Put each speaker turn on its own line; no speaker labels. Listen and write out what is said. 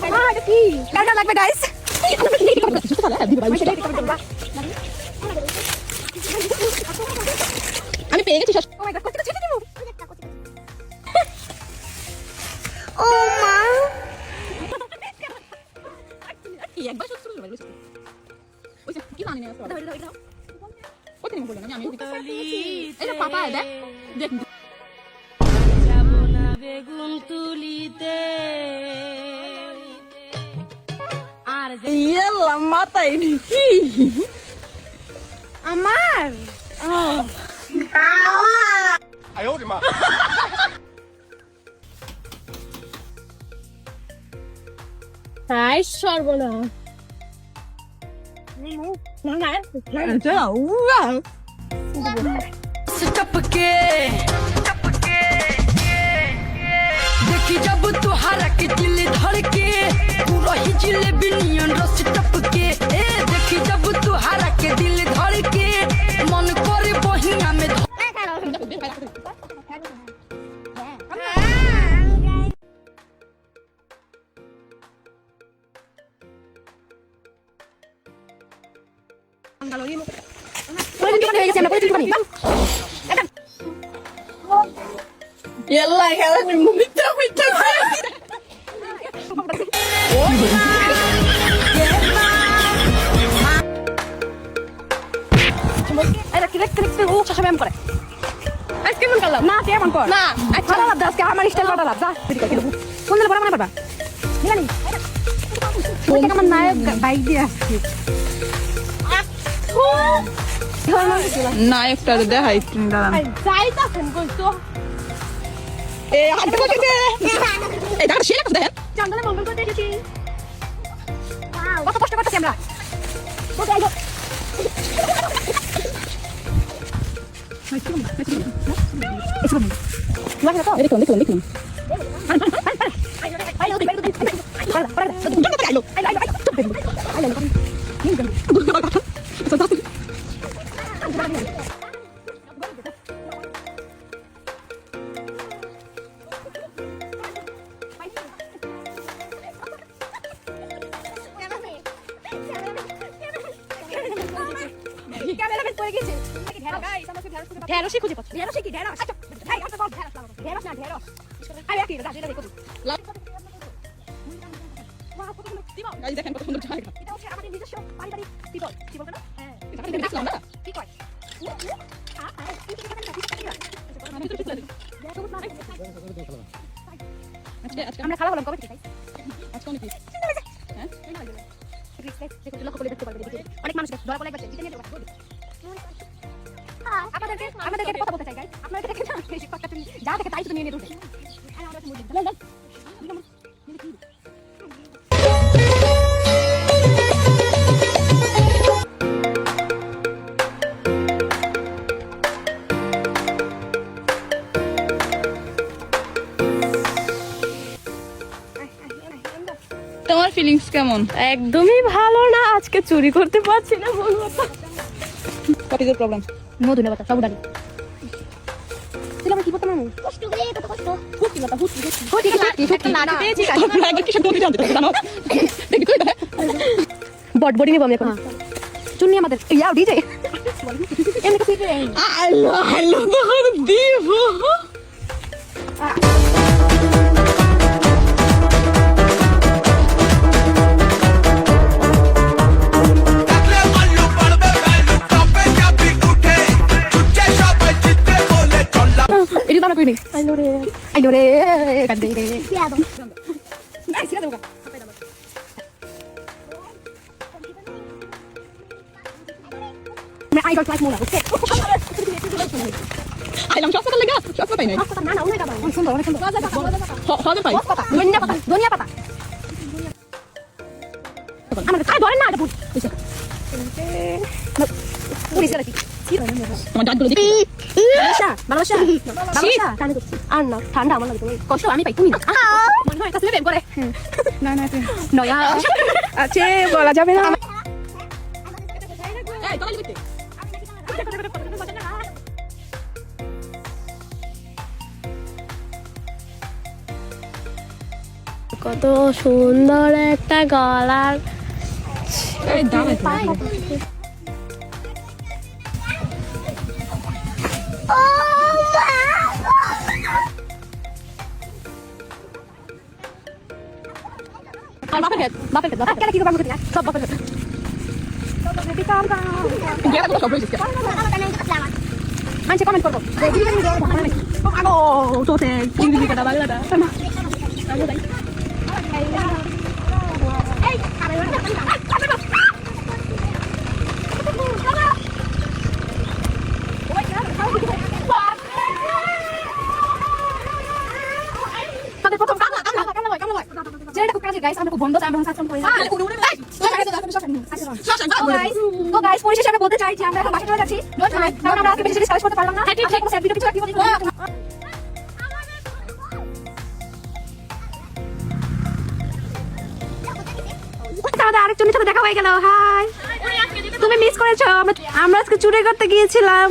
কি কেমন লাগবে গাইস? আমি পেয়ে গেছি। ও মা একবার শুধু শুরু হবে ওই কি জানি না ওই বললো না আমি এটা পাপা দেখ দেখ
বেগুন তুলিতে আর
মাথায় কি আমার
হাই সর্বনাশ
टपके देखी जब तुहारा के दिल धड़के पूरा ही जिलेबी नियन रस टपके ए देखी जब तुहारा के दिल धड़के मन करे बहिया में
Yalla খেলা মিথ্যা মিথ্যা
আরে কি দেখতে ও শাসা ব্যায়াম করে আজকে মন করলাম না কেমন কর না আচ্ছা লাভ দাস কে আমার স্টাইল বড় লাভ যা তুই কই দেবো কোন দিন পড়া মনে পারবা নিলানি কোন আমার নায়ক বাইক দিয়ে আসছে
নায়কটা দেখাই তুমি দাঁড়ান
যাইতা ফোন কইতো
এই হাত করে দে এই দাঁড়া শেলা কথা দেন
চন্দনে মঙ্গল করতে এসেছি কত কষ্ট করতেছি আমরা তো যাই হোক ঢেঁড়সই খুঁজে পাচ্ছি ঢেঁড়সই কি ঢেঁড়স আচ্ছা ভাই আপনি বল ঢেঁড়স লাগাবো ঢেঁড়স না ঢেঁড়স আরে কি দাদা এটা দেখো
গাইস দেখেন কত সুন্দর জায়গা
এটা হচ্ছে আমাদের নিজস্ব পারিবারিক টিপল কি বলতো না হ্যাঁ
এটা দেখলাম না
কি কয় আমরা খাওয়া হলাম কবে থেকে
আজকে অনেক হ্যাঁ
অনেক মানুষ ধরা পড়ে গেছে দিতে নিয়ে যাবো আমাদেরকে কথা বলতে চাই গাইস আপনারা দেখেন না শিক্ষকটা তুমি যা থেকে তাই শুধু নিয়ে নিয়ে ঢুকে
তোমার ফিলিংস কেমন?
একদমই ভালো না আজকে চুরি করতে পারছি না বলবো তো
what is the problem?
No ধন্যবাদ সাবধানে কি করতে মানে কষ্ট রে কত কষ্ট হুটি কথা হুটি হুটি হুটি না পেয়েছি
তোমরা একবার কিসব দৌড়ে জানতে জানো দেখি তুই দেখ
বট বডি নেব আমি এখন চুন্নি আমাদের ইয়াও ডিজে এমনি কিছু
হ্যালো দিব
এটি দাঁড়া কই নেই আইলো রে কান্দে রে আই সিরা দেবো मैं आई डोंट लाइक मोला ओके
আইলাম সব কথা লাগা সব কথাই নাই
না না অনেক দাও অনেক সুন্দর
হবে ভাই
ধনিয়া পাতা আমাদের খাই ধরেন না এটা বুঝছে পুরি সেরা কি
তোমার দাঁতগুলো দেখি
ভালোবাসা কানে করছি আর না ঠান্ডা আমার লাগে তুমি কষ্ট আমি পাই তুমি না মনে হয় কাছে প্রেম করে
না না
নয়া
আছে বলা যাবে না এই তোলা লিখতে
কত সুন্দর একটা গলার
এই দাঁড়াই
বাপের ক্ষেত কি করবো সব বাপের ক্ষেত
গেলা সব হয়েছে
মানুষ কমেন্ট করবো
আগো তোতে ইংরেজি কথা বাংলাটা
যেটা খুব কাজে গাইস আমরা খুব বন্ধ চাই আমরা সাথে করে তো গাইস পরিশেষে আমরা বলতে চাই যে আমরা এখন বাসায় চলে যাচ্ছি কারণ আমরা আজকে বেশি ডিসকাস করতে পারলাম না ঠিক আছে ভিডিও কিছু কি বলি আমাদের আরেকজনের সাথে দেখা হয়ে গেল হাই তুমি মিস করেছো আমরা আজকে চুরি করতে গিয়েছিলাম